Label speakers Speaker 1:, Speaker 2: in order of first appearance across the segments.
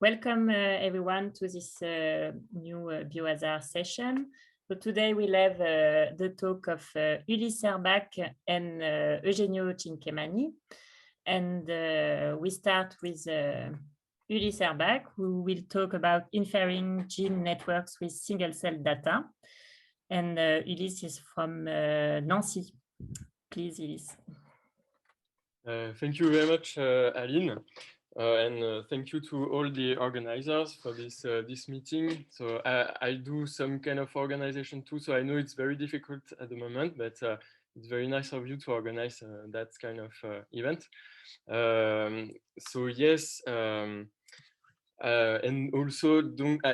Speaker 1: Welcome everyone to this new Biohazard session. So today we'll have the talk of Ulysse Herbach and Eugenio Cinquemani. And we start with Ulysse Herbach, who will talk about inferring gene networks with single-cell data. And Ulysse is from Nancy. Please, Ulysse.
Speaker 2: Thank you very much, Aline. And thank you to all the organizers for this meeting. So I do some kind of organization too, so I know it's very difficult at the moment, but it's very nice of you to organize that kind of event. So yes, and also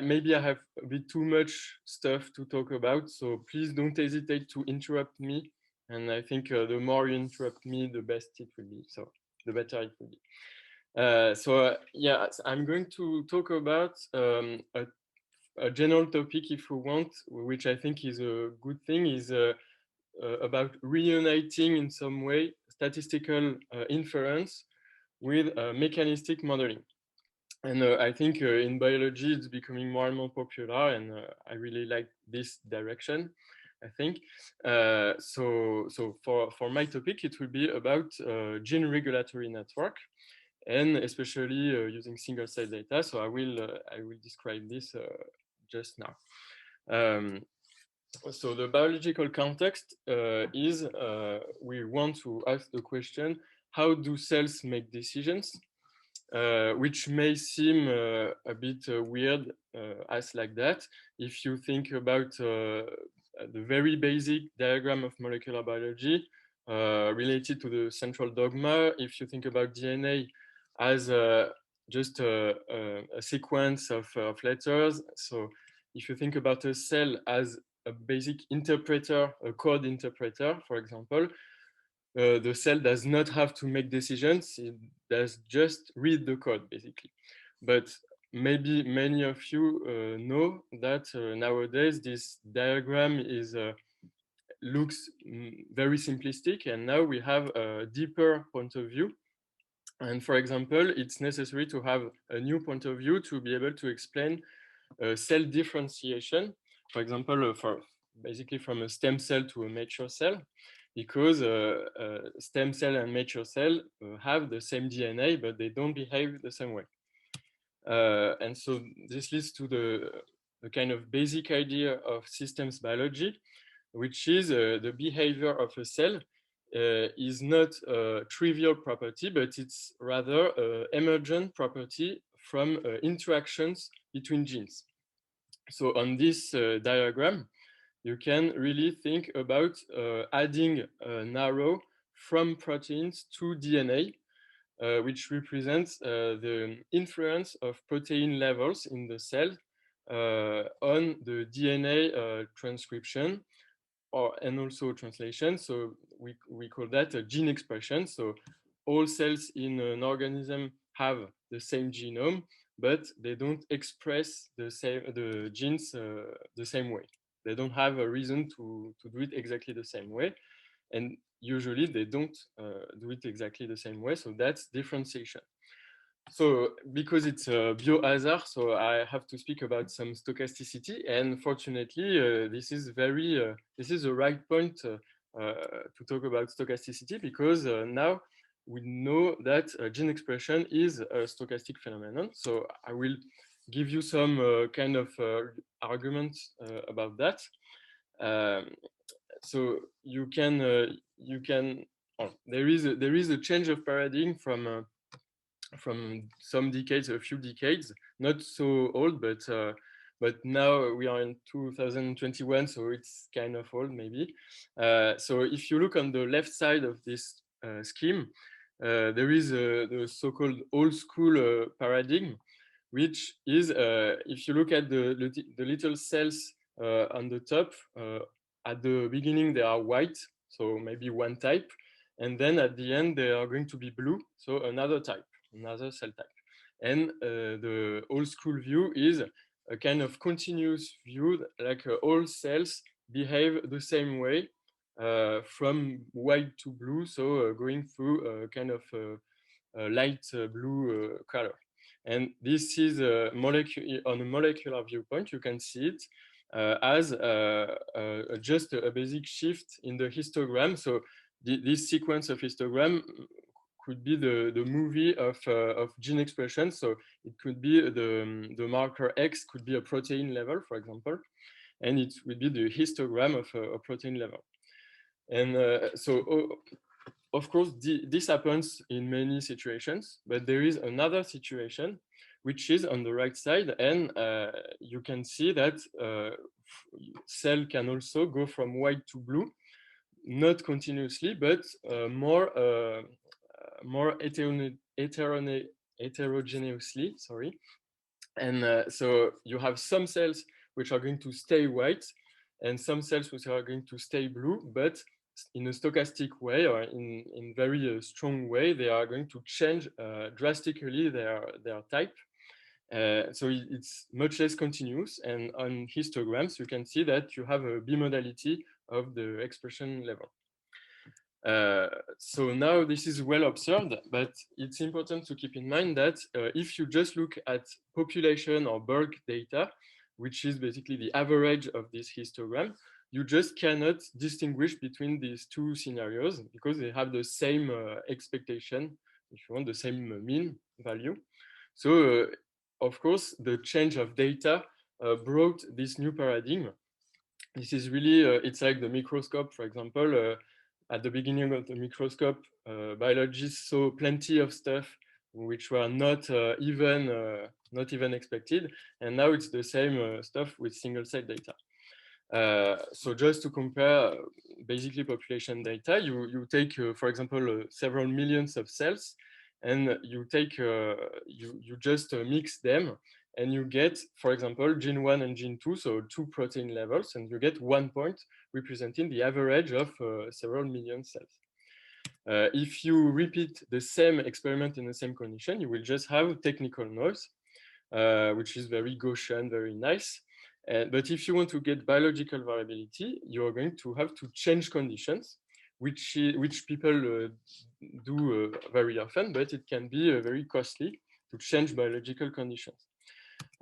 Speaker 2: maybe I have a bit too much stuff to talk about, so please don't hesitate to interrupt me. And I think the more you interrupt me, the best it will be. So the better it will be. Yeah, I'm going to talk about a general topic, if you want, which I think is a good thing, is about reuniting in some way statistical inference with mechanistic modeling. And I think in biology it's becoming more and more popular, and I really like this direction, I think. So for my topic, it will be about gene regulatory network, and especially using single cell data. So I will describe this just now. So the biological context is we want to ask the question, how do cells make decisions? Which may seem a bit weird as like that. If you think about the very basic diagram of molecular biology related to the central dogma, if you think about DNA as just a sequence of letters, so if you think about a cell as a basic interpreter, a code interpreter, for example, the cell does not have to make decisions, it does just read the code, basically. But maybe many of you know that nowadays this diagram is looks very simplistic, and now we have a deeper point of view. And for example, it's necessary to have a new point of view to be able to explain cell differentiation, for example, basically from a stem cell to a mature cell, because stem cell and mature cell have the same DNA, but they don't behave the same way. And so this leads to the kind of basic idea of systems biology, which is the behavior of a cell is not a trivial property, but it's rather an emergent property from interactions between genes. So on this diagram, you can really think about adding an arrow from proteins to DNA, which represents the influence of protein levels in the cell on the DNA transcription and also translation. So we call that a gene expression. So all cells in an organism have the same genome, but they don't express the genes the same way. They don't have a reason to do it exactly the same way. And usually they don't do it exactly the same way. So that's differentiation. So because it's a biohazard, so I have to speak about some stochasticity. And fortunately, this is the right point to talk about stochasticity, because now we know that gene expression is a stochastic phenomenon. So I will give you some kind of arguments about that. So you can there is a change of paradigm from some decades, a few decades, not so old, but now we are in 2021, so it's kind of old maybe. So if you look on the left side of this scheme, there is the so-called old school paradigm, which is if you look at the little cells on the top, at the beginning they are white, so maybe one type, and then at the end they are going to be blue, so another type, another cell type. And the old school view is a kind of continuous view, like all cells behave the same way from white to blue, so going through a kind of light blue color. And this is a on a molecular viewpoint, you can see it as just a basic shift in the histogram. So this sequence of histogram could be the movie of gene expression. So it could be the marker X could be a protein level, for example, and it would be the histogram of a protein level. And of course, this happens in many situations, but there is another situation which is on the right side, and you can see that cell can also go from white to blue, not continuously, but more heterogeneously, sorry. And so you have some cells which are going to stay white and some cells which are going to stay blue, but in a stochastic way or in very strong way, they are going to change drastically their type. So it's much less continuous. And on histograms, you can see that you have a bimodality of the expression level. So now this is well observed, but it's important to keep in mind that if you just look at population or bulk data, which is basically the average of this histogram, you just cannot distinguish between these two scenarios because they have the same expectation, if you want, the same mean value. So of course, the change of data brought this new paradigm. This is really, it's like the microscope, for example. At the beginning of the microscope, biologists saw plenty of stuff which were not even expected, and now it's the same stuff with single cell data. So just to compare basically population data, you take, for example, several millions of cells, and you take you just mix them, and you get, for example, gene 1 and gene 2, so 2 protein levels, and you get 1 point representing the average of several million cells. If you repeat the same experiment in the same condition, you will just have technical noise, which is very Gaussian, very nice. But if you want to get biological variability, you're going to have to change conditions, which people do very often, but it can be very costly to change biological conditions.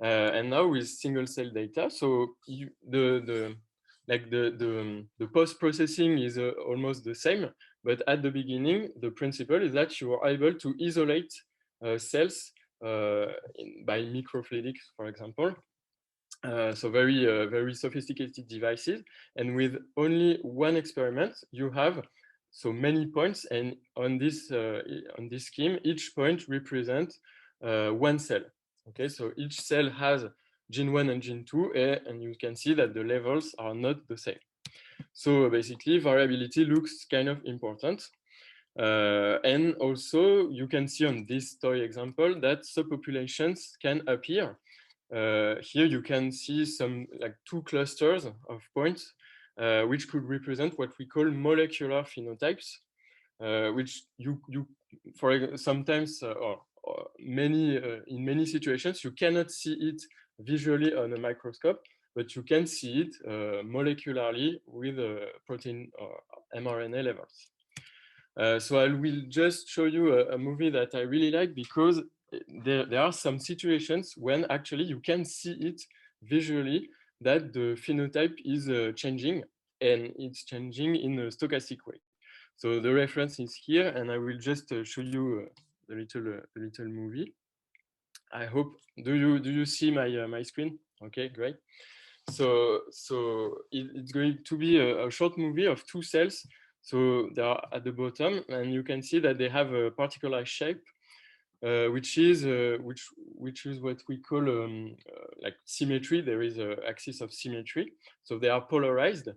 Speaker 2: And now with single cell data, so the post-processing is almost the same, but at the beginning, the principle is that you are able to isolate cells by microfluidics, for example. So very sophisticated devices, and with only one experiment, you have so many points, and on this scheme, each point represents one cell. Okay, so each cell has gene 1 and gene 2, and you can see that the levels are not the same. So basically, variability looks kind of important. And also, you can see on this toy example that subpopulations can appear. Here you can see some like 2 clusters of points, which could represent what we call molecular phenotypes, which you for sometimes or many in many situations you cannot see it visually on a microscope, but you can see it molecularly with protein or mRNA levels. So I will just show you a movie that I really like, because there are some situations when actually you can see it visually, that the phenotype is changing, and it's changing in a stochastic way. So the reference is here, and I will just show you the little movie. I hope, do you see my screen? Okay, great. So it's going to be a short movie of 2 cells. So they are at the bottom, and you can see that they have a particular shape, which is what we call like symmetry. There is an axis of symmetry, so they are polarized,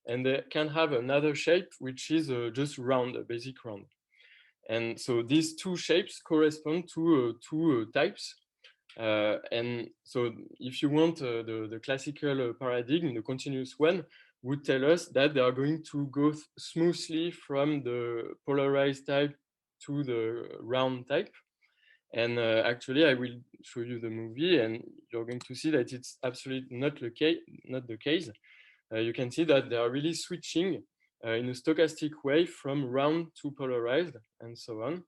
Speaker 2: and they can have another shape which is just round, a basic round. And so these 2 shapes correspond to 2 types. And so if you want the classical paradigm, the continuous one, would tell us that they are going to go smoothly from the polarized type to the round type. And actually, I will show you the movie, and you're going to see that it's absolutely not the case. You can see that they are really switching in a stochastic way from round to polarized, and so on.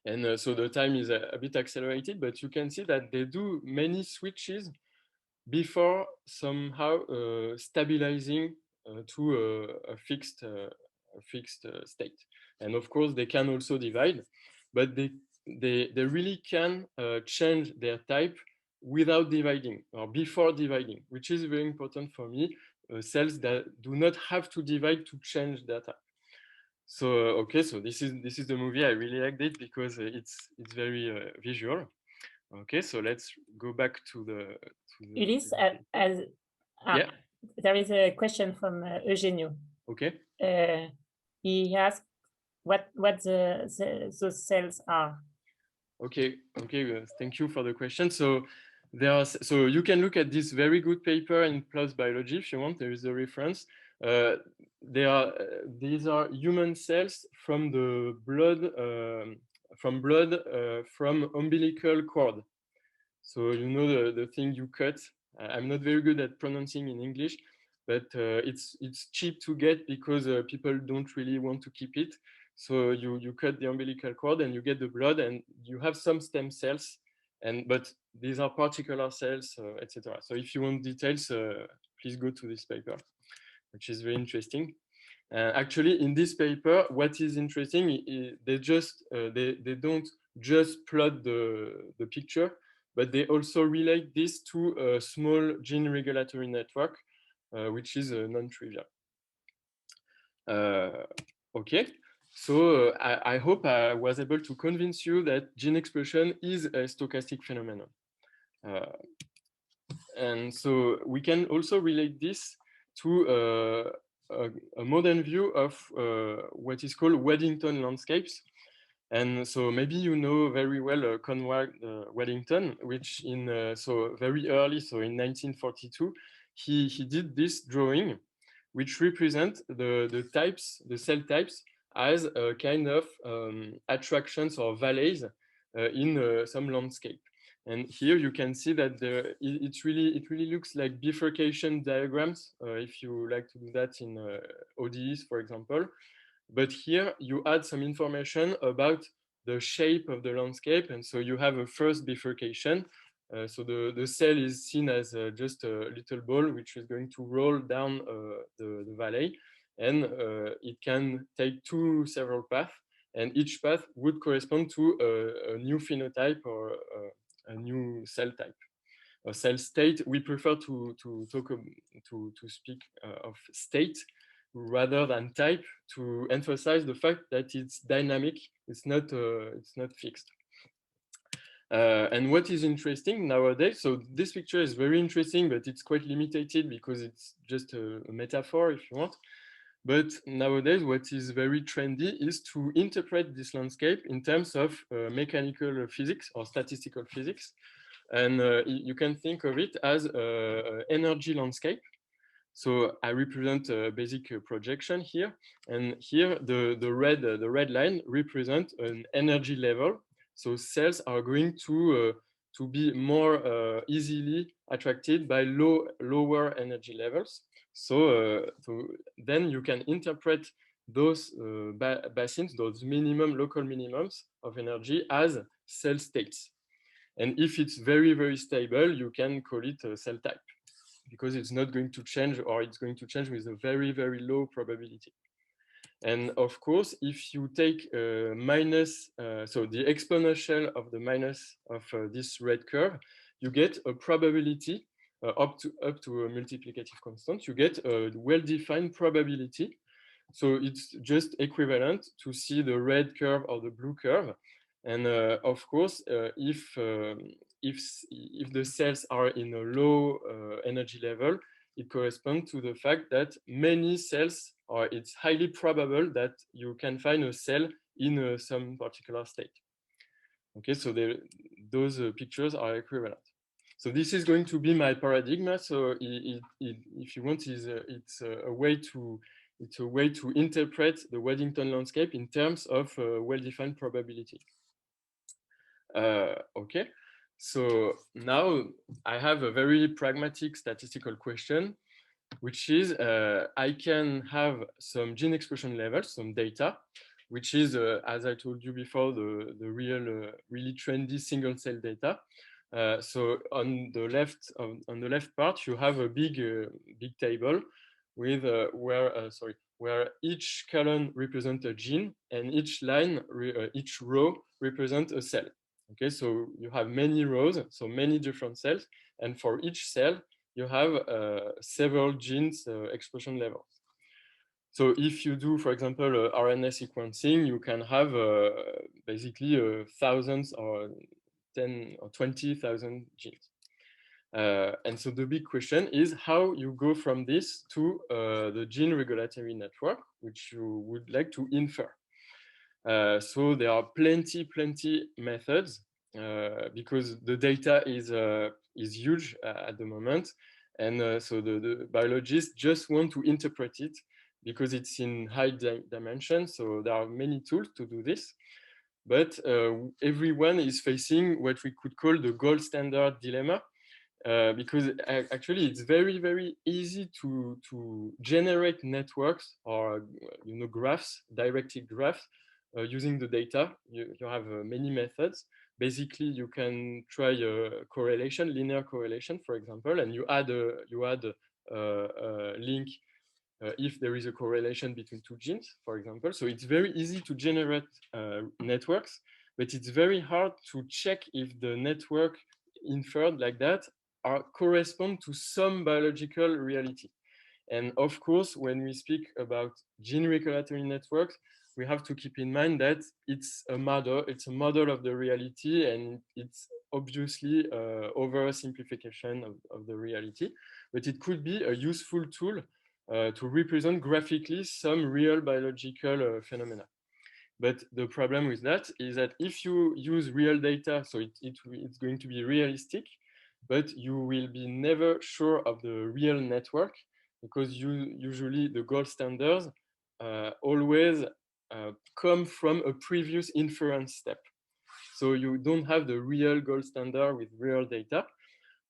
Speaker 2: And so the time is a bit accelerated, but you can see that they do many switches before somehow stabilizing to a fixed state. And of course, they can also divide, but they really can change their type without dividing or before dividing, which is very important for me. Cells that do not have to divide to change their type. So okay, so this is the movie. I really liked it because it's very visual. Okay, so let's go back to the.
Speaker 1: Ulysse,
Speaker 2: Yeah.
Speaker 1: There is a question from Eugenio.
Speaker 2: Okay.
Speaker 1: He asked what those cells are.
Speaker 2: Okay. Thank you for the question. So so you can look at this very good paper in PLOS Biology if you want. There is a reference. These are human cells from the blood, from umbilical cord. So you know the thing you cut. I'm not very good at pronouncing in English, but it's cheap to get because people don't really want to keep it. So you cut the umbilical cord and you get the blood, and you have some stem cells, but these are particular cells, etc. So if you want details, please go to this paper, which is very interesting. Actually, in this paper, what is interesting is they don't just plot the picture, but they also relate this to a small gene regulatory network, which is non-trivial. Okay, so I hope I was able to convince you that gene expression is a stochastic phenomenon. And so we can also relate this to a modern view of what is called Waddington landscapes. And so maybe you know very well Conrad Waddington, which so very early, so in 1942, he did this drawing, which represent the cell types as a kind of attractions or valleys in some landscape. And here you can see that it really looks like bifurcation diagrams, if you like to do that in ODEs, for example. But here you add some information about the shape of the landscape. And so you have a first bifurcation. So the cell is seen as just a little ball, which is going to roll down the valley. And it can take several paths. And each path would correspond to a new phenotype or a new cell type. A cell state, we prefer to speak of state rather than type, to emphasize the fact that it's dynamic, it's not fixed. And what is interesting nowadays, so this picture is very interesting, but it's quite limited because it's just a metaphor, if you want. But nowadays, what is very trendy is to interpret this landscape in terms of mechanical physics or statistical physics. And you can think of it as an energy landscape. So I represent a basic projection here, and here the red line represents an energy level. So cells are going to be more easily attracted by lower energy levels. So then you can interpret those basins, those local minimums of energy, as cell states. And if it's very, very stable, you can call it a cell type, because it's not going to change, or it's going to change with a very, very low probability. And of course, if you take minus, so the exponential of the minus of this red curve, you get a probability up to a multiplicative constant. You get a well-defined probability. So it's just equivalent to see the red curve or the blue curve. And of course, if the cells are in a low energy level, it corresponds to the fact that many cells, or it's highly probable that you can find a cell in some particular state. Okay, so those pictures are equivalent. So this is going to be my paradigm. So if you want, it's a way to interpret the Waddington landscape in terms of well-defined probability. Okay, so now I have a very pragmatic statistical question, which is I can have some gene expression levels, some data, which is, as I told you before, the really trendy single cell data. So on the left part, you have a big table with where each column represents a gene and each each row represents a cell. Okay, so you have many rows, so many different cells, and for each cell you have several genes expression levels. So if you do, for example, RNA sequencing, you can have basically thousands or 10 or 20,000 genes. And so the big question is how you go from this to the gene regulatory network, which you would like to infer. So there are plenty methods because the data is huge at the moment. And so the biologists just want to interpret it because it's in high dimension. So there are many tools to do this. But everyone is facing what we could call the gold standard dilemma, because actually it's very easy to generate networks or graphs, directed graphs, using the data. You have many methods. Basically, you can try a correlation, linear correlation, for example, and you add a link if there is a correlation between two genes, for example. So it's very easy to generate networks, but it's very hard to check if the network inferred like that correspond to some biological reality. And of course, when we speak about gene regulatory networks, we have to keep in mind that it's a model of the reality, and it's obviously oversimplification of the reality, but it could be a useful tool to represent graphically some real biological phenomena. But the problem with that is that if you use real data, so it's going to be realistic, but you will be never sure of the real network, because usually the gold standards always come from a previous inference step. So you don't have the real gold standard with real data.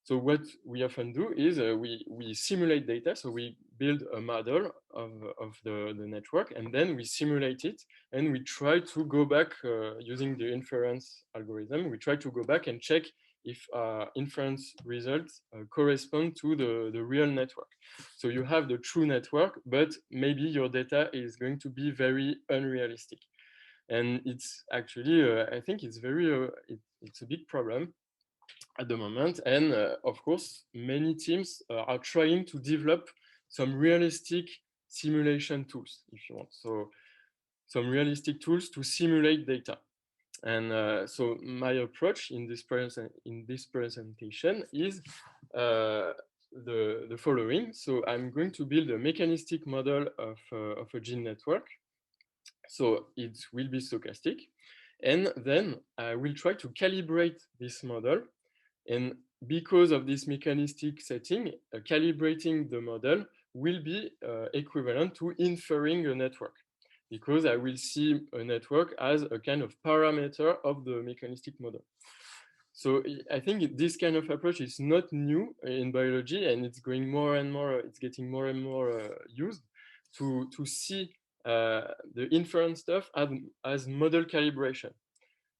Speaker 2: So what we often do is we simulate data. So we build a model of the network, and then we simulate it, and we try to go back using the inference algorithm. We try to go back and check if inference results correspond to the real network. So you have the true network, but maybe your data is going to be very unrealistic. And it's actually, I think it's it's a big problem at the moment. And of course, many teams are trying to develop some realistic simulation tools, if you want. So some realistic tools to simulate data. And so my approach in this presentation is the following. So I'm going to build a mechanistic model of a gene network. So it will be stochastic. And then I will try to calibrate this model. And because of this mechanistic setting, calibrating the model will be equivalent to inferring a network, because I will see a network as a kind of parameter of the mechanistic model. So I think this kind of approach is not new in biology, and it's going more and more, it's getting more and more used to see the inference stuff as model calibration.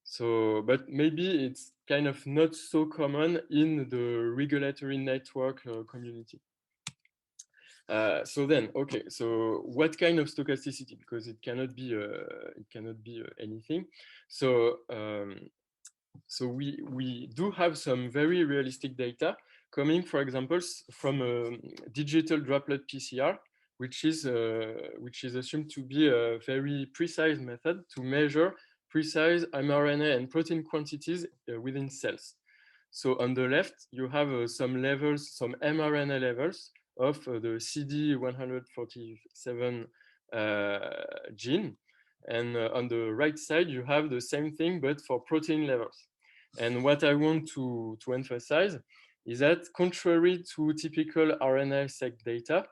Speaker 2: So, but maybe it's kind of not so common in the regulatory network community. So then, okay, so what kind of stochasticity? Because it cannot be anything. So so we do have some very realistic data coming, for example, from a digital droplet PCR, which is assumed to be a very precise method to measure precise mRNA and protein quantities within cells. So on the left, you have some levels, some mRNA levels of the CD147 gene. And on the right side, you have the same thing, but for protein levels. And what I want to emphasize is that, contrary to typical RNA-seq data,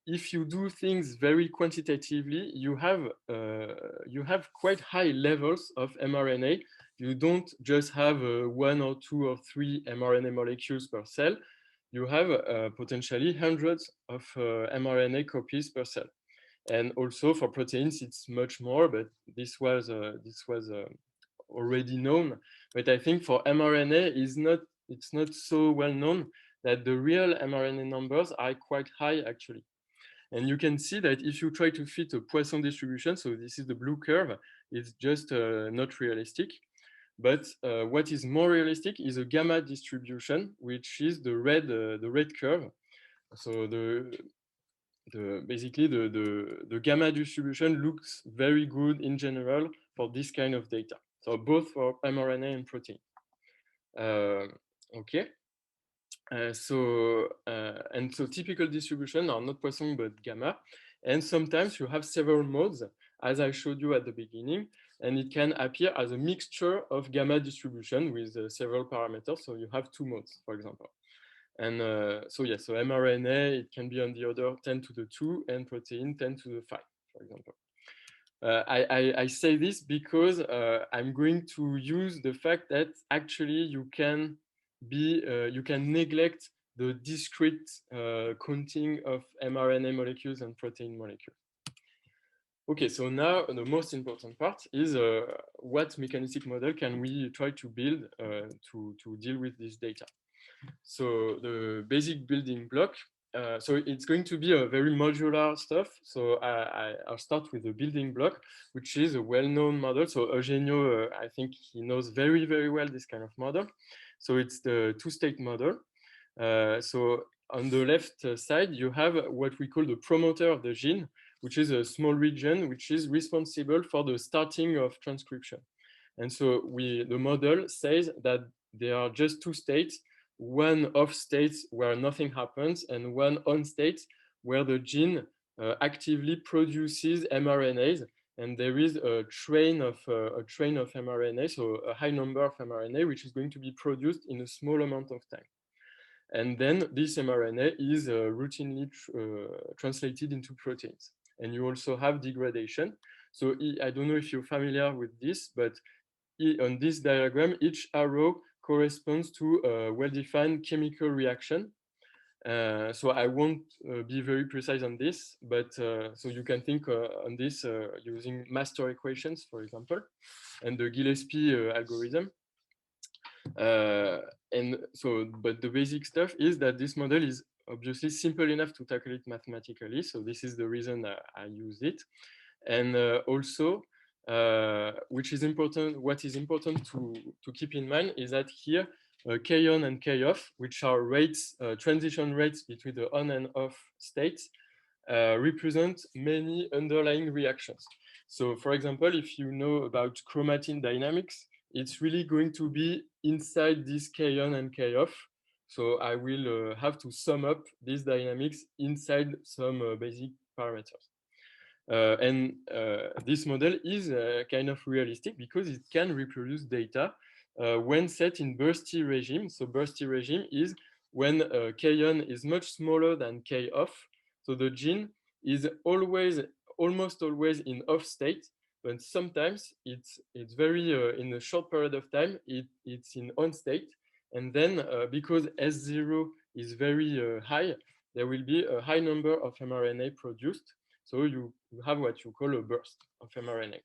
Speaker 2: if you do things very quantitatively, you have quite high levels of mRNA. You don't just have 1 or 2 or 3 mRNA molecules per cell. You have potentially hundreds of mRNA copies per cell. And also for proteins, it's much more, but this was already known. But I think for mRNA, it's not so well known that the real mRNA numbers are quite high actually. And you can see that if you try to fit a Poisson distribution, so this is the blue curve, it's just not realistic. But what is more realistic is a gamma distribution, which is the red curve. So basically the gamma distribution looks very good in general for this kind of data. So both for mRNA and protein. Okay. So typical distribution are not Poisson but gamma, and sometimes you have several modes, as I showed you at the beginning, and it can appear as a mixture of gamma distribution with several parameters. So you have two modes, for example. And so mRNA, it can be on the order 10 to the 2 and protein 10 to the 5, for example. I say this because I'm going to use the fact that actually you can neglect the discrete counting of mRNA molecules and protein molecules. Okay, so now the most important part is what mechanistic model can we try to build to deal with this data. So the basic building block, so it's going to be a very modular stuff. So I'll start with the building block, which is a well-known model. So Eugenio, I think he knows very, very well this kind of model. So it's the two-state model. So on the left side, you have what we call the promoter of the gene, which is a small region which is responsible for the starting of transcription. And so the model says that there are just two states, one off state where nothing happens and one on state where the gene actively produces mRNAs, and there is a train of mRNA, so a high number of mRNA, which is going to be produced in a small amount of time. And then this mRNA is routinely translated into proteins. And you also have degradation. So I don't know if you're familiar with this, but on this diagram, each arrow corresponds to a well-defined chemical reaction. So I won't be very precise on this, but so you can think on this using master equations, for example, and the Gillespie algorithm. And so, but the basic stuff is that this model is obviously simple enough to tackle it mathematically. So this is the reason I use it. And also, which is important, what is important to keep in mind is that here, K on and K off, which are rates, transition rates between the on and off states, represent many underlying reactions. So for example, if you know about chromatin dynamics, it's really going to be inside this K on and K off. So I will have to sum up these dynamics inside some basic parameters. And this model is kind of realistic because it can reproduce data when set in bursty regime. So bursty regime is when K on is much smaller than K off. So the gene is almost always in off state, but sometimes it's very in a short period of time it's in on state, and then because S0 is very high, there will be a high number of mRNA produced. So you have what you call a burst of mRNA.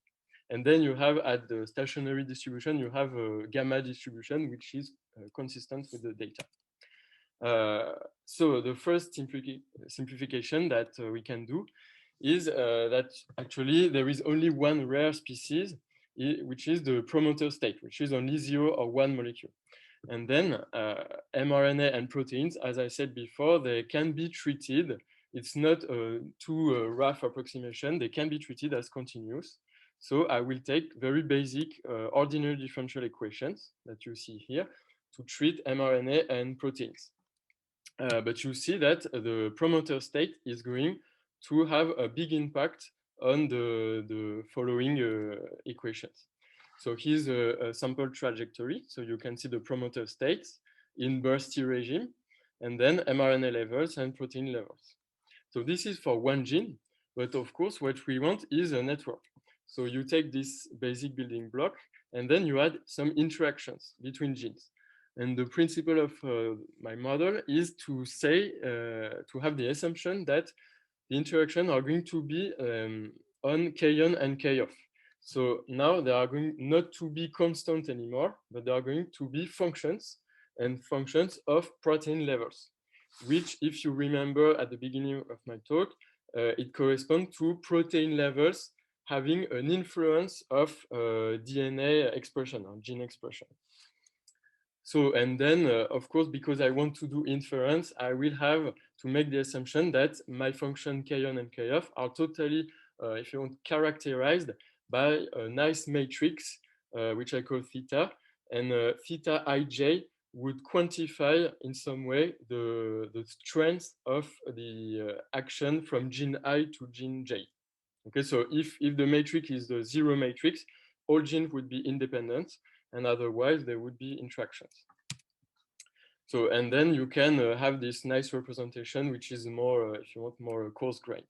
Speaker 2: And then you have at the stationary distribution, you have a gamma distribution, which is consistent with the data. So the first simplification that we can do is that actually there is only one rare species, which is the promoter state, which is only 0 or 1 molecule. And then mRNA and proteins, as I said before, they can be treated. It's not a too rough approximation. They can be treated as continuous. So I will take very basic ordinary differential equations that you see here to treat mRNA and proteins. But you see that the promoter state is going to have a big impact on the following equations. So here's a sample trajectory. So you can see the promoter states in bursty regime, and then mRNA levels and protein levels. So this is for one gene, but of course, what we want is a network. So you take this basic building block, and then you add some interactions between genes. And the principle of my model is to say, to have the assumption that the interaction are going to be on K-on and K-off. So now they are going not to be constant anymore, but they are going to be functions and functions of protein levels, which, if you remember at the beginning of my talk, it corresponds to protein levels having an influence of DNA expression or gene expression. So, and then, of course, because I want to do inference, I will have to make the assumption that my function K-on and K-off are totally, if you want, characterized by a nice matrix, which I call theta, and theta ij would quantify in some way the strength of the action from gene I to gene J. Okay, so if the matrix is the zero matrix, all genes would be independent, and otherwise there would be interactions. So, and then you can have this nice representation, which is more, if you want, more coarse grained.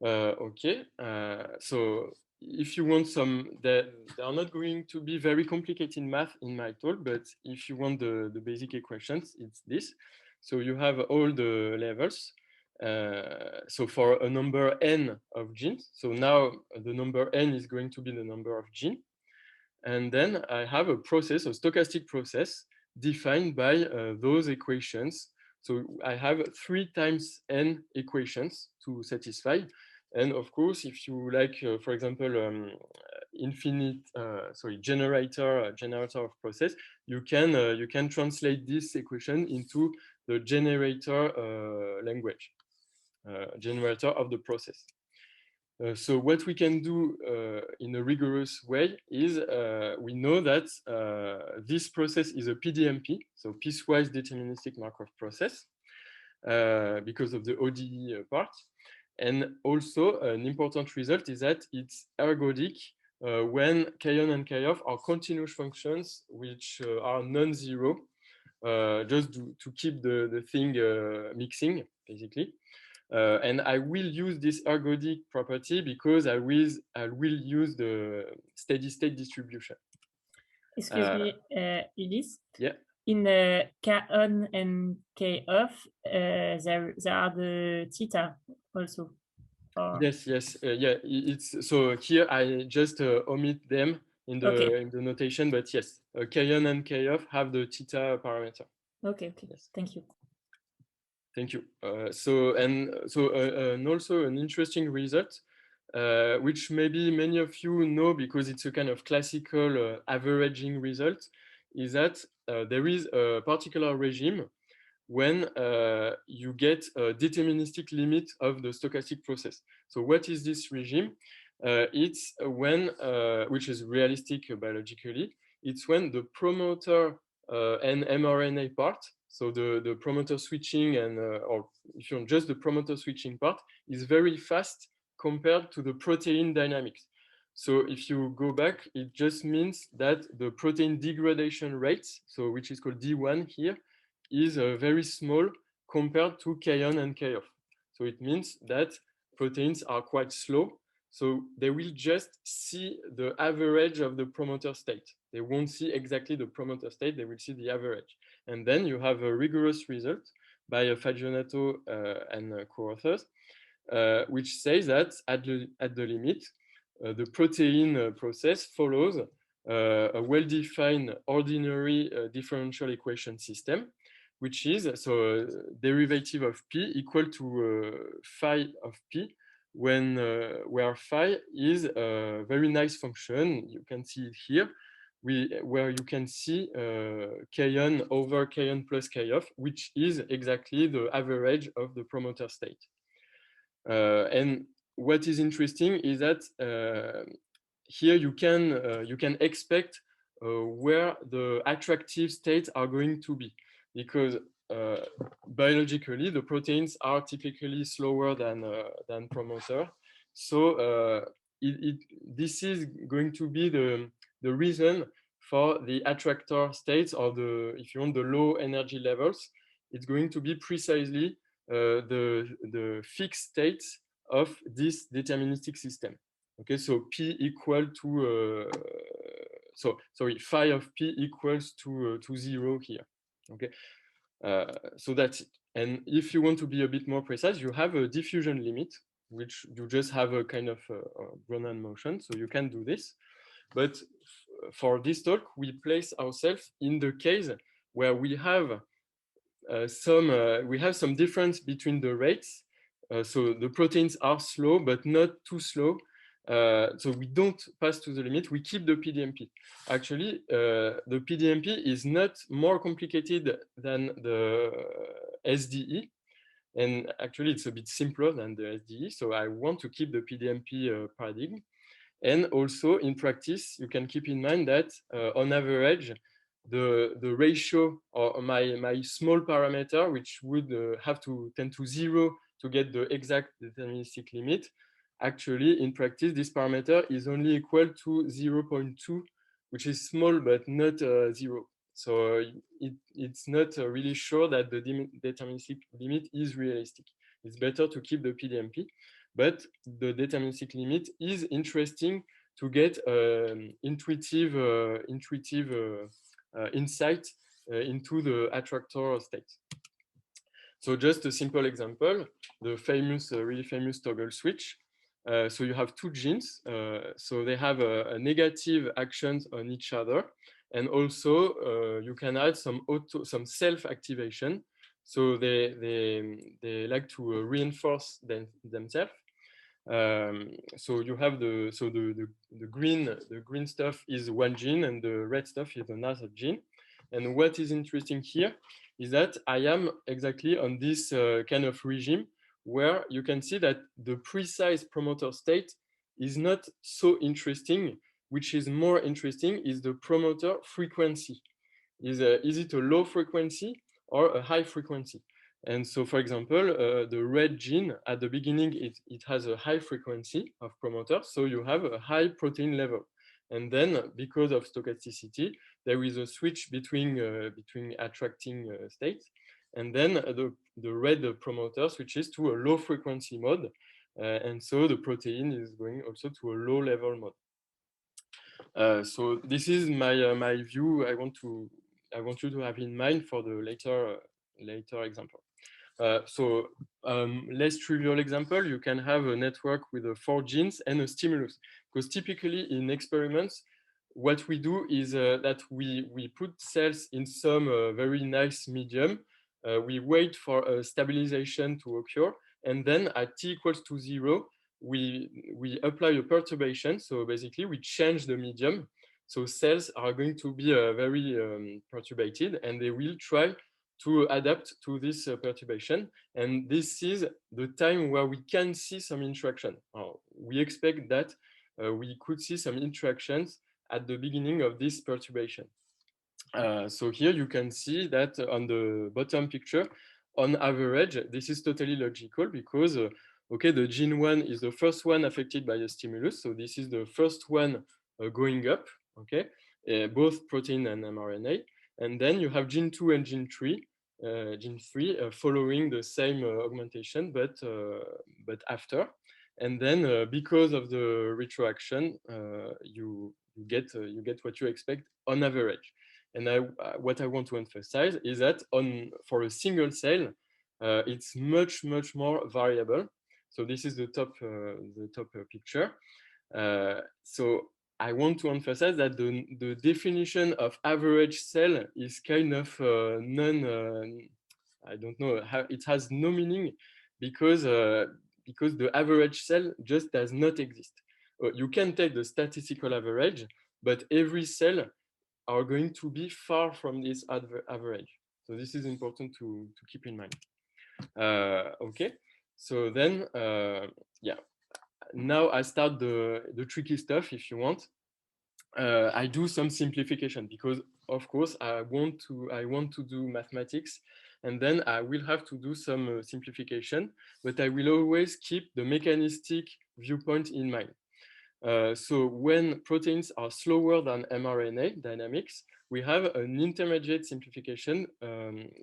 Speaker 2: Okay, so if you want some, they are not going to be very complicated math in my talk, but if you want the basic equations, it's this. So you have all the levels. So for a number n of genes, so now the number n is going to be the number of genes. And then I have a process, a stochastic process defined by those equations. So I have 3 times n equations to satisfy. And of course, if you like, for example, generator of process, you can translate this equation into the generator language, generator of the process. So what we can do in a rigorous way is we know that this process is a PDMP, so piecewise deterministic Markov process, because of the ODE part. And also an important result is that it's ergodic when K-on and K-off are continuous functions which are non-zero, just to keep the thing mixing, basically. And I will use this ergodic property because I will use the steady state distribution.
Speaker 1: Excuse me, Ulysse.
Speaker 2: Yeah.
Speaker 1: In K-on and K-off, there are the theta also. Or...
Speaker 2: Yes. Yeah. It's so here I just omit them in the notation, but yes, K-on and K-off have the theta parameter.
Speaker 1: Okay. Yes. Thank you.
Speaker 2: Thank you. And also an interesting result, which maybe many of you know because it's a kind of classical averaging result, is that there is a particular regime when you get a deterministic limit of the stochastic process. So what is this regime? It's when, which is realistic biologically, it's when the promoter and mRNA part, so the promoter switching and, or if you want just the promoter switching part, is very fast compared to the protein dynamics. So if you go back, it just means that the protein degradation rate, so which is called D1 here, is very small compared to K-on and K-off. So it means that proteins are quite slow. So they will just see the average of the promoter state. They won't see exactly the promoter state, they will see the average. And then you have a rigorous result by Fagionato and co-authors, which says that at the limit, the protein process follows a well-defined ordinary differential equation system, which is so derivative of p equal to phi of p, when where phi is a very nice function. You can see it here, where you can see K-on over K-on plus K-off, which is exactly the average of the promoter state. And what is interesting is that here you can expect where the attractive states are going to be, because biologically the proteins are typically slower than promoter. So this is going to be the reason for the attractor states, or the, if you want, the low energy levels. It's going to be precisely the fixed states of this deterministic system. Okay, so p equal to phi of p equals to 0 here. Okay, so that's it. And if you want to be a bit more precise, you have a diffusion limit, which you just have a kind of Brownian motion. So you can do this. But for this talk, we place ourselves in the case where we have some difference between the rates. So the proteins are slow, but not too slow. So we don't pass to the limit, we keep the PDMP. Actually, the PDMP is not more complicated than the SDE. And actually, it's a bit simpler than the SDE. So I want to keep the PDMP paradigm. And also in practice, you can keep in mind that on average, the ratio or my small parameter, which would have to tend to 0 to get the exact deterministic limit, actually in practice, this parameter is only equal to 0.2, which is small but not 0. So it's not really sure that the deterministic limit is realistic. It's better to keep the PDMP, but the deterministic limit is interesting to get intuitive insight into the attractor state. So just a simple example, the famous, really famous toggle switch. So you have two genes, so they have a negative actions on each other, and also you can add some self-activation. So they like to reinforce themselves. So you have the green stuff is one gene and the red stuff is another gene. And what is interesting here is that I am exactly on this kind of regime where you can see that the precise promoter state is not so interesting. Which is more interesting is the promoter frequency. Is it a low frequency or a high frequency? And so, for example, the red gene at the beginning, it has a high frequency of promoter, so you have a high protein level. And then, because of stochasticity, there is a switch between attracting states. And then the red promoter switches to a low frequency mode. And so the protein is going also to a low level mode. So this is my view. I want you to have in mind for the later example. Less trivial example, you can have a network with 4 genes and a stimulus. Because typically in experiments, what we do is that we put cells in some very nice medium. We wait for a stabilization to occur. And then at t equals to 0, we apply a perturbation. So basically, we change the medium. So cells are going to be very perturbated, and they will try to adapt to this perturbation. And this is the time where we can see some interaction. We expect that we could see some interactions at the beginning of this perturbation. So here you can see that on the bottom picture, on average, this is totally logical because okay, the gene 1 is the first one affected by the stimulus. So this is the first one going up, okay, both protein and mRNA. And then you have gene 2 and gene 3, following the same augmentation, but after. And then because of the retroaction, you get what you expect on average. And what I want to emphasize is that for a single cell, it's much more variable. So this is the top picture. So I want to emphasize that the definition of average cell is kind of I don't know, it has no meaning because the average cell just does not exist. You can take the statistical average, but every cell are going to be far from this average. So this is important to keep in mind. Okay, so then, yeah, now I start the tricky stuff if you want. I do some simplification because of course I want to do mathematics, and then I will have to do some simplification, but I will always keep the mechanistic viewpoint in mind. So when proteins are slower than mRNA dynamics, we have an intermediate simplification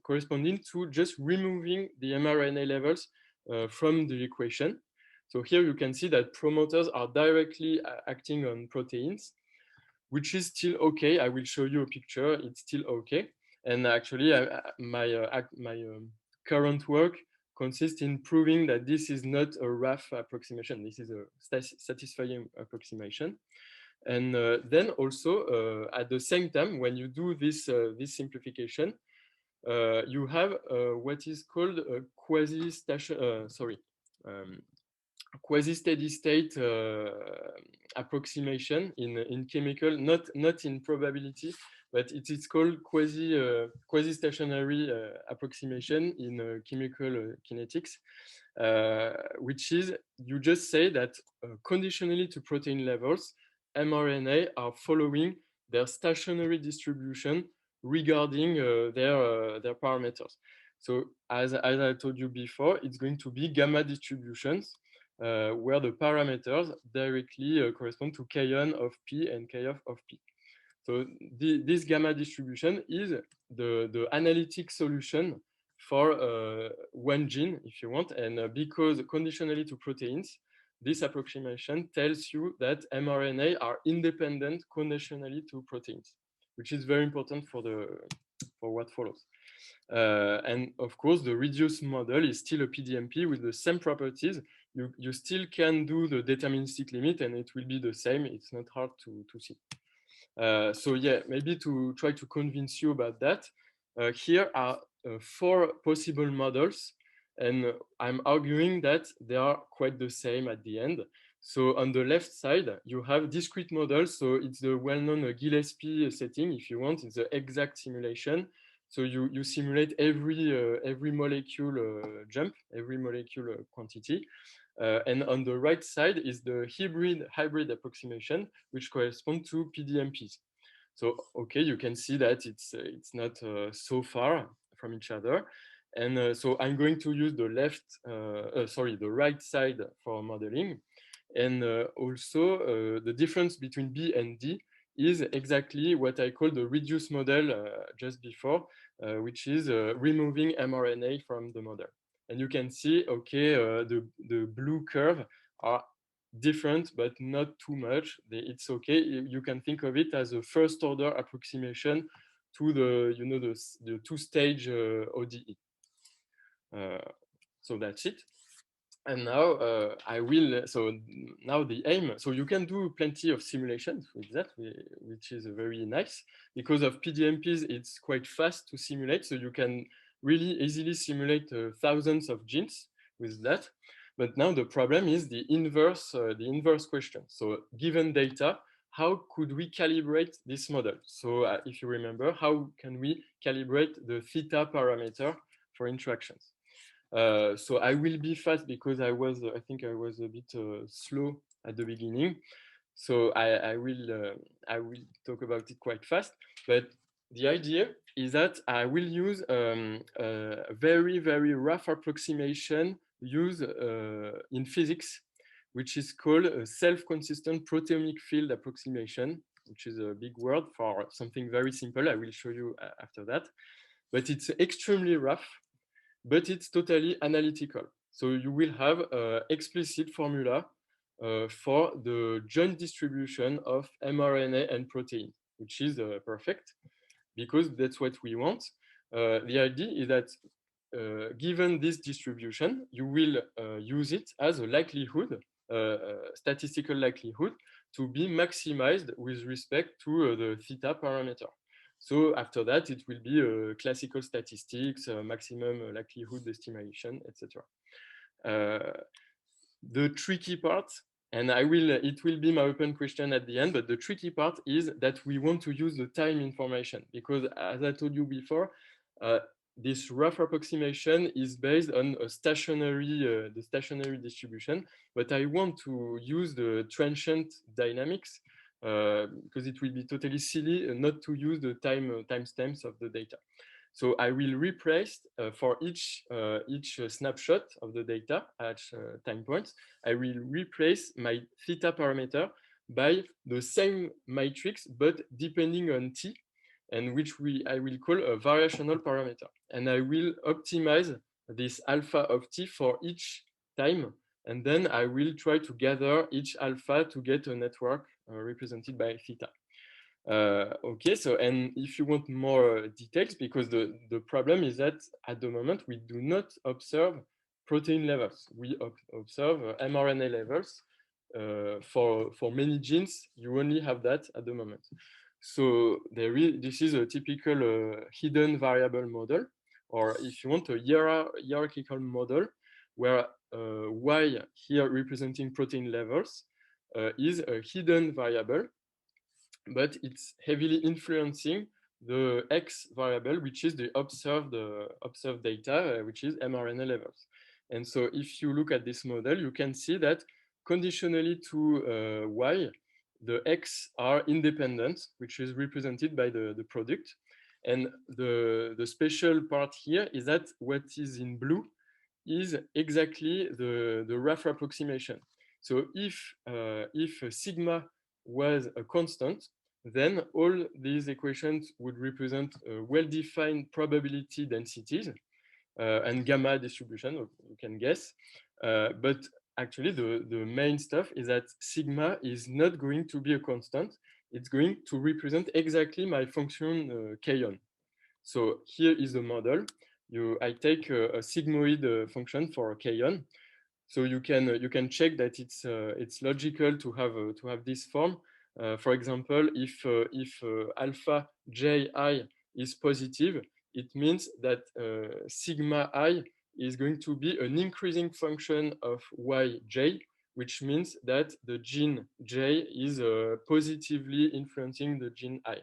Speaker 2: corresponding to just removing the mRNA levels from the equation. So here you can see that promoters are directly acting on proteins, which is still okay. I will show you a picture. It's still okay. And actually, my current work consists in proving that this is not a rough approximation. This is a satisfying approximation. And then also, at the same time, when you do this simplification, you have what is called a quasi-steady state approximation in chemical, not in probability, but it is called quasi-stationary approximation in chemical kinetics, which is you just say that conditionally to protein levels, mRNA are following their stationary distribution regarding their parameters. So as I told you before, it's going to be gamma distributions where the parameters directly correspond to K1 of P and K of P. So this gamma distribution is the analytic solution for one gene, if you want, and because conditionally to proteins, this approximation tells you that mRNA are independent conditionally to proteins, which is very important for what follows. And of course, the reduced model is still a PDMP with the same properties. You still can do the deterministic limit and it will be the same. It's not hard to see. So yeah, maybe to try to convince you about that, here are 4 possible models, and I'm arguing that they are quite the same at the end. So on the left side, you have discrete models. So it's the well-known Gillespie setting, if you want. It's the exact simulation. So you simulate every molecule jump, every molecule quantity. And on the right side is the hybrid approximation, which corresponds to PDMPs. So, okay, you can see that it's not so far from each other. And so I'm going to use the right side for modeling. And also the difference between B and D is exactly what I call the reduced model just before, which is removing mRNA from the model. And you can see, okay, the blue curve are different, but not too much. It's okay. You can think of it as a first order approximation to the two-stage ODE. So that's it. And now now the aim, so you can do plenty of simulations with that, which is very nice. Because of PDMPs, it's quite fast to simulate. So you can really easily simulate thousands of genes with that. But now the problem is the inverse question. So given data, how could we calibrate this model? So if you remember, how can we calibrate the theta parameter for interactions? So I will be fast because I think I was a bit slow at the beginning. So I will talk about it quite fast. But the idea is that I will use a very, very rough approximation used in physics, which is called a self-consistent proteomic field approximation, which is a big word for something very simple. I will show you after that. But it's extremely rough, but it's totally analytical. So you will have explicit formula for the joint distribution of mRNA and protein, which is perfect because that's what we want. The idea is that given this distribution, you will use it as a likelihood, statistical likelihood, to be maximized with respect to the theta parameter. So after that, it will be classical statistics, maximum likelihood estimation, etc. The tricky part, and it will be my open question at the end, but the tricky part is that we want to use the time information because, as I told you before, this rough approximation is based on a the stationary distribution, but I want to use the transient dynamics because it will be totally silly not to use the timestamps of the data. So I will replace for each snapshot of the data at time points, I will replace my theta parameter by the same matrix, but depending on t, and which I will call a variational parameter. And I will optimize this alpha of t for each time. And then I will try to gather each alpha to get a network represented by theta. Okay, so and if you want more details, because the problem is that at the moment we do not observe protein levels. We observe mRNA levels. For many genes, you only have that at the moment. So this is a typical hidden variable model, or if you want, a hierarchical model, where Y here representing protein levels is a hidden variable, but it's heavily influencing the X variable, which is the observed data, which is mRNA levels. And so if you look at this model, you can see that conditionally to Y, the X are independent, which is represented by the product. And the special part here is that what is in blue is exactly the rough approximation. So if sigma was a constant, then all these equations would represent well-defined probability densities and gamma distribution, you can guess. But actually, the main stuff is that sigma is not going to be a constant. It's going to represent exactly my function k-on. So here is the model. I take a sigmoid function for k-on. So you can check that it's logical to have this form. For example, if alpha ji is positive, it means that sigma I is going to be an increasing function of yj, which means that the gene j is positively influencing the gene I.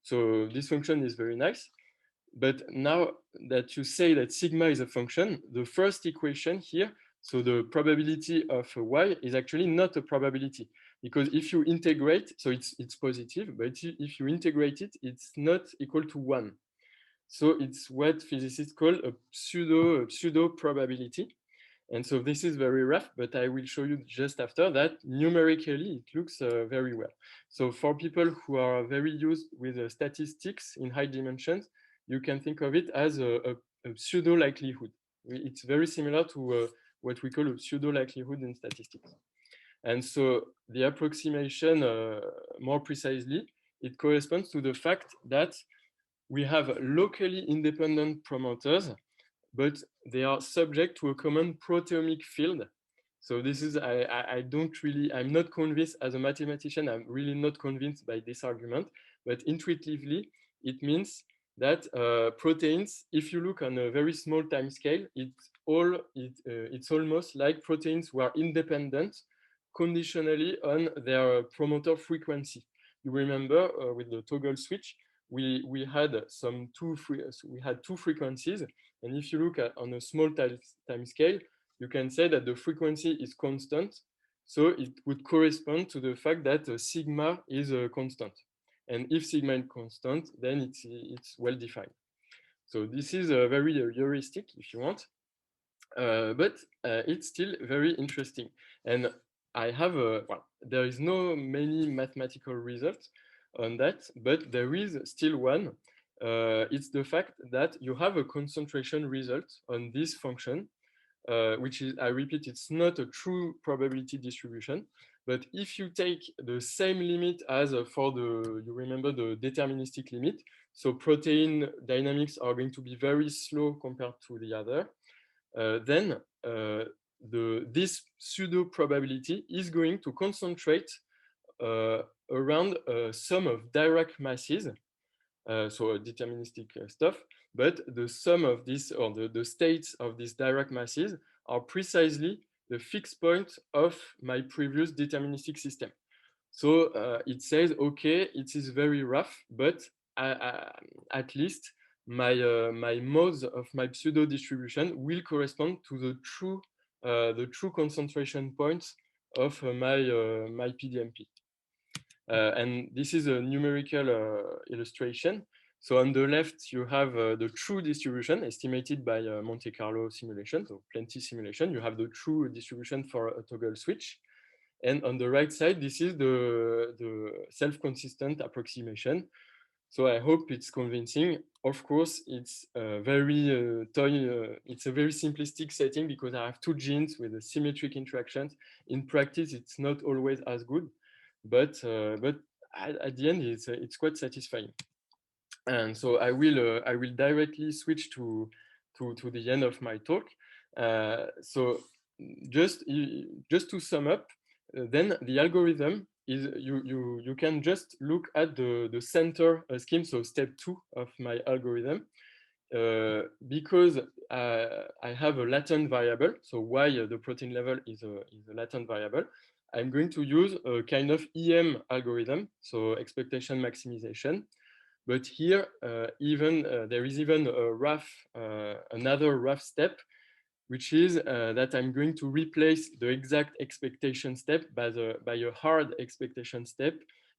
Speaker 2: So this function is very nice. But now that you say that sigma is a function, the first equation here, so the probability of y is actually not a probability, because if you integrate, so it's positive, but if you integrate it, it's not equal to 1. So it's what physicists call a pseudo probability. And so this is very rough, but I will show you just after that numerically it looks very well. So for people who are very used with statistics in high dimensions, you can think of it as a pseudo likelihood. It's very similar to what we call a pseudo likelihood in statistics. And so the approximation, more precisely, it corresponds to the fact that we have locally independent promoters, but they are subject to a common proteomic field. So this is, I'm not convinced as a mathematician, I'm really not convinced by this argument, but intuitively, it means that proteins, if you look on a very small time scale, it's almost like proteins who are independent conditionally on their promoter frequency. You remember with the toggle switch, we had two frequencies, and if you look at on a small time scale, you can say that the frequency is constant, so it would correspond to the fact that sigma is a constant, and if sigma is constant, then it's well defined. So this is a very heuristic, if you want, but it's still very interesting. And I have there is no many mathematical results on that, but there is still one. It's the fact that you have a concentration result on this function, which is, I repeat, it's not a true probability distribution. But if you take the same limit as you remember the deterministic limit, so protein dynamics are going to be very slow compared to the other, then this pseudo probability is going to concentrate around a sum of Dirac masses, so deterministic stuff, but the sum of this, or the states of these Dirac masses, are precisely the fixed point of my previous deterministic system. So it says, okay, it is very rough, but at least my modes of my pseudo distribution will correspond to the true concentration points of my PDMP. And this is a numerical illustration. So on the left, you have the true distribution estimated by Monte Carlo simulation, so plenty simulation. You have the true distribution for a toggle switch. And on the right side, this is the self-consistent approximation. So I hope it's convincing. Of course, it's a very it's a very simplistic setting because I have two genes with a symmetric interactions. In practice, it's not always as good, but at the end, it's quite satisfying. And so I will directly switch to the end of my talk. So just to sum up, then the algorithm is you can just look at the center scheme, so step 2 of my algorithm. Because I have a latent variable, so why the protein level is a latent variable, I'm going to use a kind of EM algorithm, so expectation maximization. But here, there is even another rough step, which is that I'm going to replace the exact expectation step by a hard expectation step,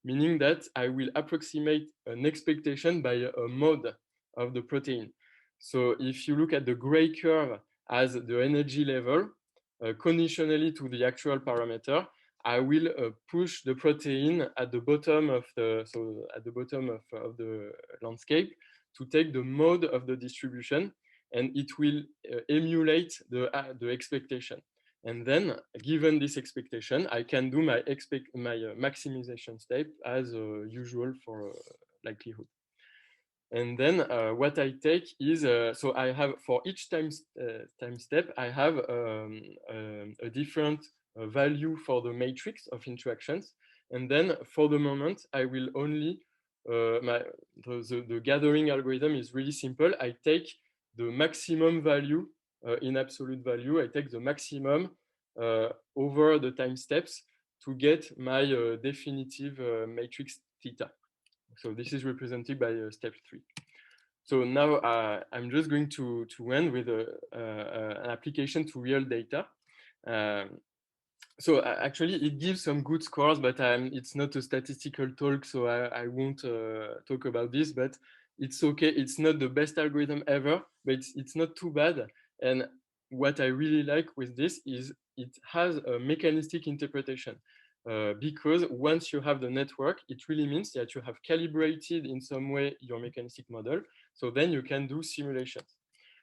Speaker 2: meaning that I will approximate an expectation by a mode of the protein. So if you look at the gray curve as the energy level, conditionally to the actual parameter, I will push the protein at the bottom of the landscape to take the mode of the distribution, and it will emulate the expectation. And then, given this expectation, I can do my maximization step as usual for likelihood. And then what I take is, so I have for each time step, I have a different value for the matrix of interactions. And then for the moment, I will only, the gathering algorithm is really simple. I take the maximum value in absolute value. I take the maximum over the time steps to get my definitive matrix theta. So this is represented by step 3. So now I'm just going to end with an application to real data. So actually, it gives some good scores, but it's not a statistical talk, so I won't talk about this, but it's okay. It's not the best algorithm ever, but it's not too bad. And what I really like with this is it has a mechanistic interpretation. Because once you have the network, it really means that you have calibrated in some way your mechanistic model. So then you can do simulations,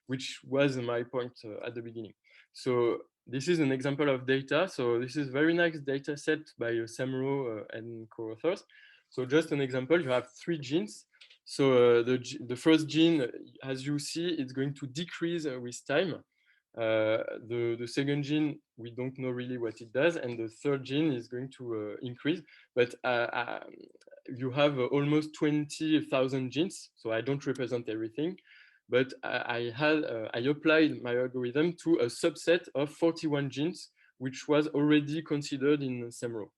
Speaker 2: which was my point at the beginning. So this is an example of data. So this is very nice data set by Semro and co-authors. So just an example, you have 3 genes. So the first gene, as you see, it's going to decrease with time. The second gene, we don't know really what it does, and the third gene is going to increase. But you have almost 20,000 genes, so I don't represent everything. But I applied my algorithm to a subset of 41 genes, which was already considered in Semro.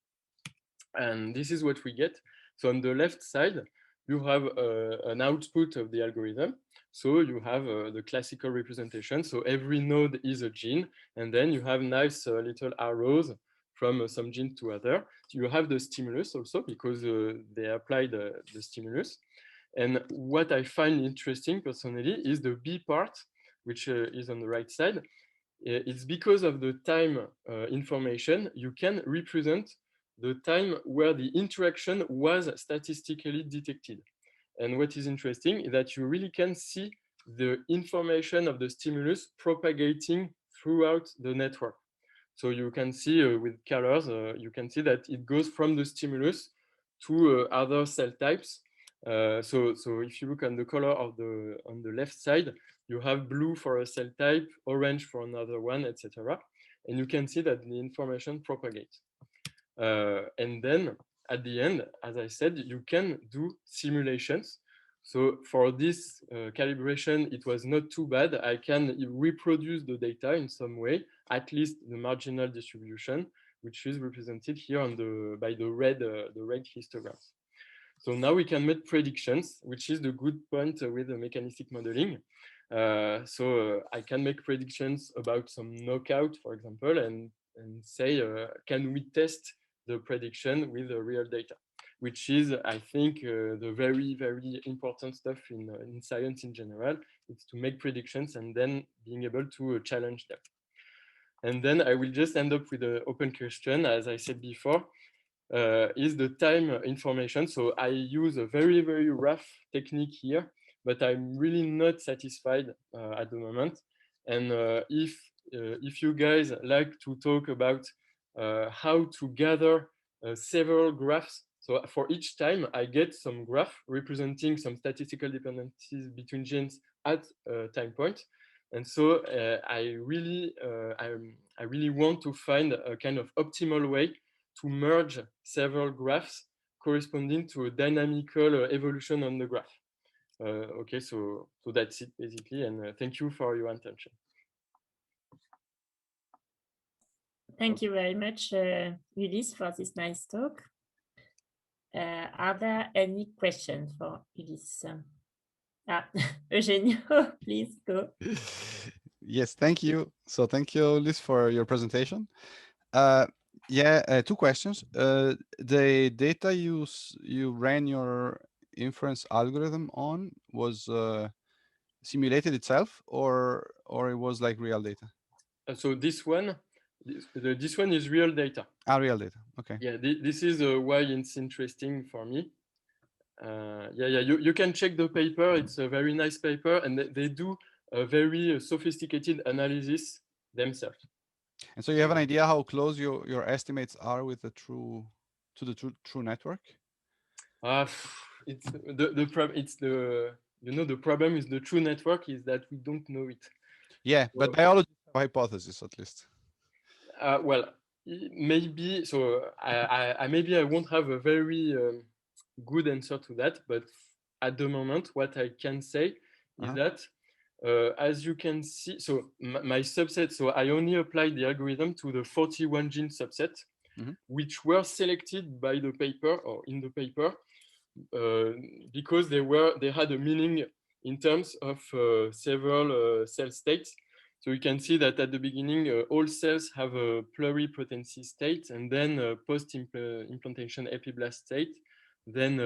Speaker 2: And this is what we get. So on the left side, you have an output of the algorithm. So you have the classical representation. So every node is a gene, and then you have nice little arrows from some gene to other. You have the stimulus also, because they applied the stimulus. And what I find interesting personally is the B part, which is on the right side. It's because of the time information, you can represent the time where the interaction was statistically detected. And what is interesting is that you really can see the information of the stimulus propagating throughout the network. So you can see with colors, you can see that it goes from the stimulus to other cell types. So if you look on the color of on the left side, you have blue for a cell type, orange for another one, etc. And you can see that the information propagates. And then at the end, as I said, you can do simulations. So for this calibration, it was not too bad. I can reproduce the data in some way, at least the marginal distribution, which is represented here by the red histograms. So now we can make predictions, which is the good point with the mechanistic modeling. So I can make predictions about some knockout, for example, and say, can we test the prediction with the real data, which is, I think, the very, very important stuff in science in general. It's to make predictions and then being able to challenge them. And then I will just end up with an open question, as I said before. Is the time information. So I use a very, very rough technique here, but I'm really not satisfied at the moment. And if you guys like to talk about how to gather several graphs So for each time, I get some graph representing some statistical dependencies between genes at a time point. And so I really want to find a kind of optimal way to merge several graphs corresponding to a dynamical evolution on the graph. Okay, so that's it basically, and thank you for your attention.
Speaker 1: Thank you very much, Ulysse, for this nice talk. Are there any questions for Ulysse? Eugenio, please go.
Speaker 3: Yes, thank you. So thank you, Ulysse, for your presentation. Two questions. The data you ran your inference algorithm on was simulated itself, or it was like real data?
Speaker 2: So this one is real data.
Speaker 3: Real data. Okay.
Speaker 2: Yeah, this is why it's interesting for me. You can check the paper. It's a very nice paper, and they do a very sophisticated analysis themselves.
Speaker 3: And so you have an idea how close your estimates are with the true network?
Speaker 2: It's the problem is the true network is that we don't know it.
Speaker 3: Yeah, so, but biologists have hypothesis at least.
Speaker 2: Well, maybe so. Maybe I won't have a very good answer to that, but at the moment, what I can say is that, as you can see, so my subset. So I only applied the algorithm to the 41 gene subset, which were selected by the paper or in the paper. Because they had a meaning in terms of several cell states. So you can see that at the beginning, all cells have a pluripotency state, and then post-implantation epiblast state, then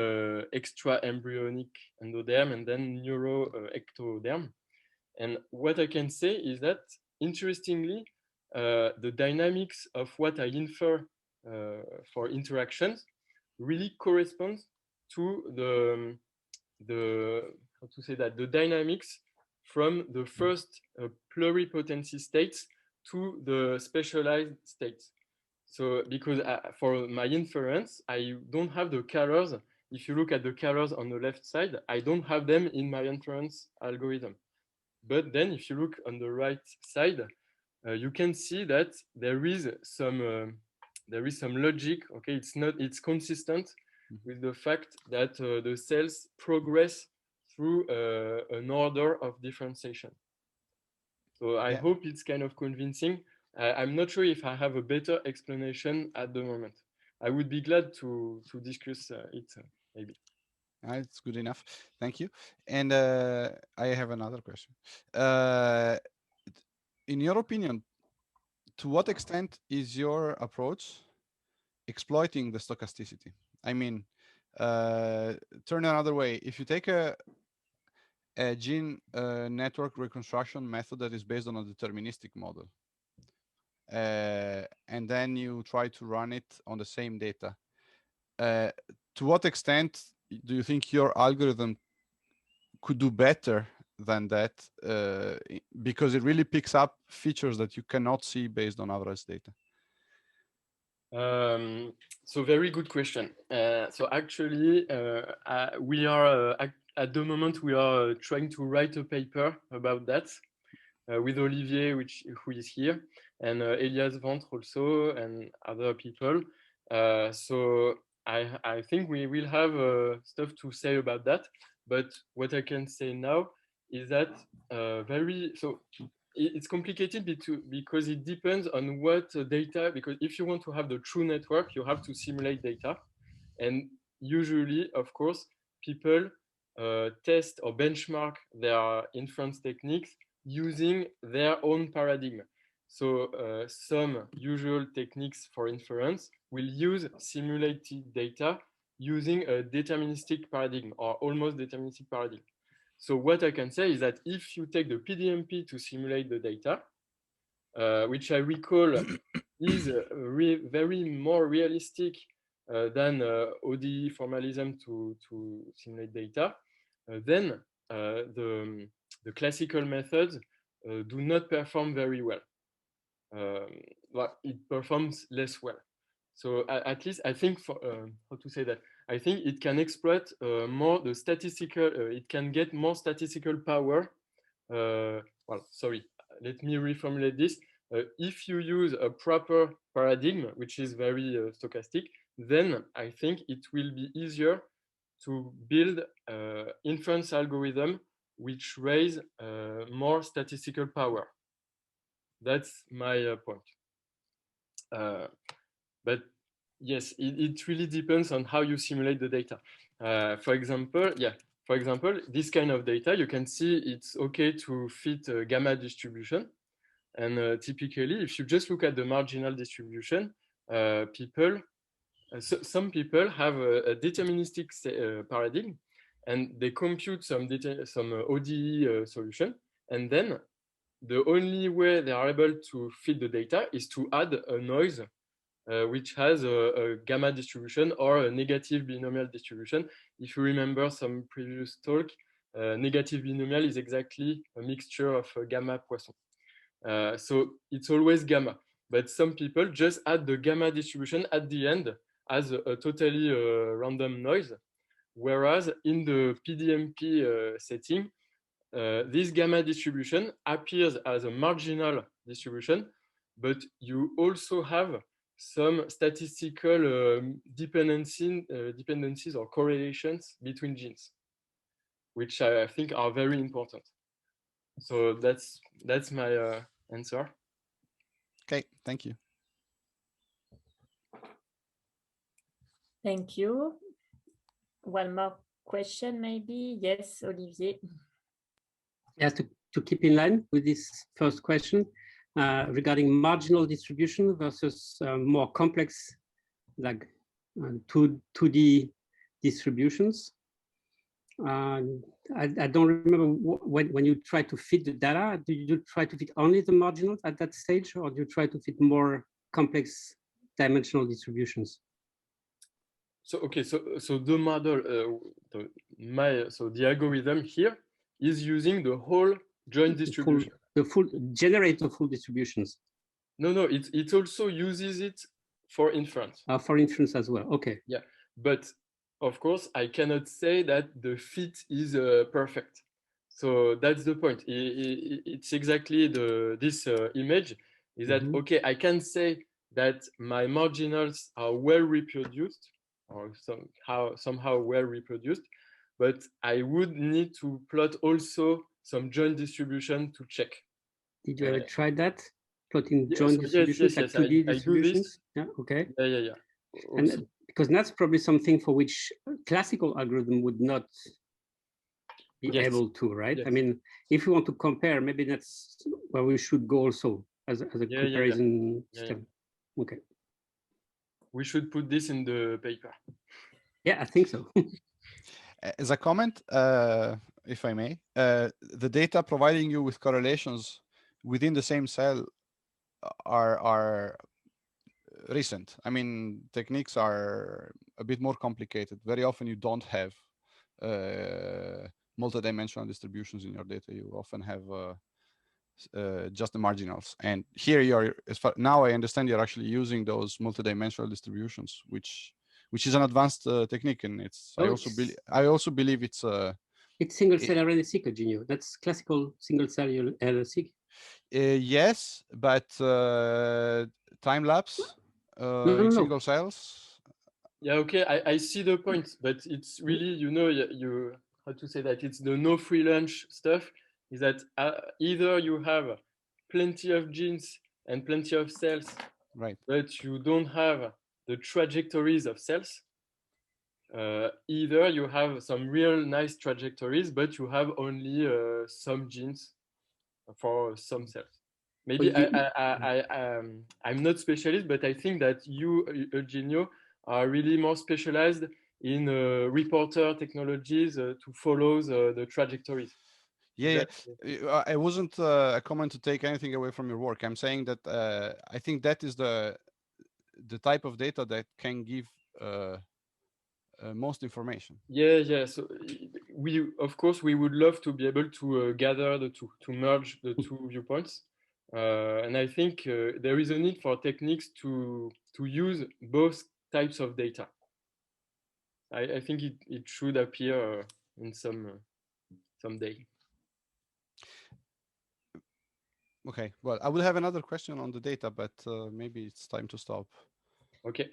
Speaker 2: extra embryonic endoderm, and then neuroectoderm. And what I can say is that, interestingly, the dynamics of what I infer for interactions really corresponds to the dynamics from the first pluripotency states to the specialized states. So because for my inference, I don't have the colors. If you look at the colors on the left side, I don't have them in my inference algorithm. But then if you look on the right side, you can see that there is some logic. Okay, it's consistent with the fact that the cells progress through an order of differentiation. So I hope it's kind of convincing. I'm not sure if I have a better explanation at the moment. I would be glad to discuss it maybe.
Speaker 3: It's good enough. Thank you. And I have another question. In your opinion, to what extent is your approach exploiting the stochasticity? I mean, turn another way. If you take a gene network reconstruction method that is based on a deterministic model, and then you try to run it on the same data, to what extent do you think your algorithm could do better than that, because it really picks up features that you cannot see based on average data?
Speaker 2: So very good question. So actually, we are at the moment we are trying to write a paper about that with Olivier, who is here, and Elias Ventre also, and other people. So I think we will have stuff to say about that. But what I can say now is that it's complicated because it depends on what data, because if you want to have the true network, you have to simulate data. And usually, of course, people test or benchmark their inference techniques using their own paradigm. So some usual techniques for inference will use simulated data using a deterministic paradigm or almost deterministic paradigm. So what I can say is that if you take the PDMP to simulate the data, which I recall is very more realistic than ODE formalism to simulate data, then the classical methods do not perform very well. It performs less well. So at least I think for how to say that, I think it can exploit more the statistical. It can get more statistical power. Well, sorry. Let me reformulate this. If you use a proper paradigm, which is very stochastic, then I think it will be easier to build inference algorithm which raise more statistical power. That's my point. But yes, it really depends on how you simulate the data. For example, this kind of data, you can see it's okay to fit a gamma distribution. And typically, if you just look at the marginal distribution, some people have a deterministic paradigm, and they compute some ODE solution, and then the only way they are able to fit the data is to add a noise which has a gamma distribution or a negative binomial distribution. If you remember some previous talk, negative binomial is exactly a mixture of gamma Poisson. So it's always gamma, but some people just add the gamma distribution at the end as a totally random noise, whereas in the PDMP setting, this gamma distribution appears as a marginal distribution, but you also have some statistical dependencies or correlations between genes, which I think are very important. So that's my answer.
Speaker 3: Okay, thank you.
Speaker 1: Thank you. One more question, maybe? Yes, Olivier.
Speaker 4: Yes, to keep in line with this first question regarding marginal distribution versus more complex, like 2D distributions. I don't remember when you try to fit the data, do you try to fit only the marginals at that stage, or do you try to fit more complex dimensional distributions?
Speaker 2: So okay, so the model, the algorithm here is using the whole joint distribution.
Speaker 4: The full generate the full distributions.
Speaker 2: No, it also uses it for inference.
Speaker 4: For inference as well. Okay.
Speaker 2: Yeah, but of course I cannot say that the fit is perfect. So that's the point. It's exactly this image is that okay, I can say that my marginals are well reproduced, or somehow well reproduced, but I would need to plot also some joint distribution to check.
Speaker 4: Did you ever try that? Plotting joint distributions,
Speaker 2: yes,
Speaker 4: like 2D
Speaker 2: I
Speaker 4: distributions?
Speaker 2: do this.
Speaker 4: Yeah, okay.
Speaker 2: Yeah.
Speaker 4: And because that's probably something for which classical algorithm would not be able to, right?
Speaker 2: Yes.
Speaker 4: I mean, if you want to compare, maybe that's where we should go also as a comparison system. Okay.
Speaker 2: We should put this in the paper.
Speaker 4: Yeah, I think so.
Speaker 3: As a comment, if I may, the data providing you with correlations within the same cell are recent. I mean, techniques are a bit more complicated. Very often you don't have multidimensional distributions in your data. You often have just the marginals. And here you are, now I understand you're actually using those multidimensional distributions, which is an advanced technique, and it's I also believe it's
Speaker 4: single cell RNA-seq, Eugenio. That's classical single cell RNA-seq.
Speaker 3: Yes, but time lapse in single cells.
Speaker 2: Yeah, okay, I see the point, but it's really, you how to say that, it's the no free lunch stuff, is that either you have plenty of genes and plenty of cells,
Speaker 3: right,
Speaker 2: but you don't have the trajectories of cells. Either you have some real nice trajectories, but you have only some genes for some cells. Maybe I'm not specialist, but I think that you, Eugenio, are really more specialized in reporter technologies to follow the trajectories.
Speaker 3: Yeah. I wasn't a comment to take anything away from your work. I'm saying that I think that is the type of data that can give most information.
Speaker 2: Yeah. So of course we would love to be able to gather the two, to merge the two viewpoints. And I think there is a need for techniques to use both types of data. I think it should appear in someday.
Speaker 3: Okay, well, I will have another question on the data, but maybe it's time to stop.
Speaker 2: Okay.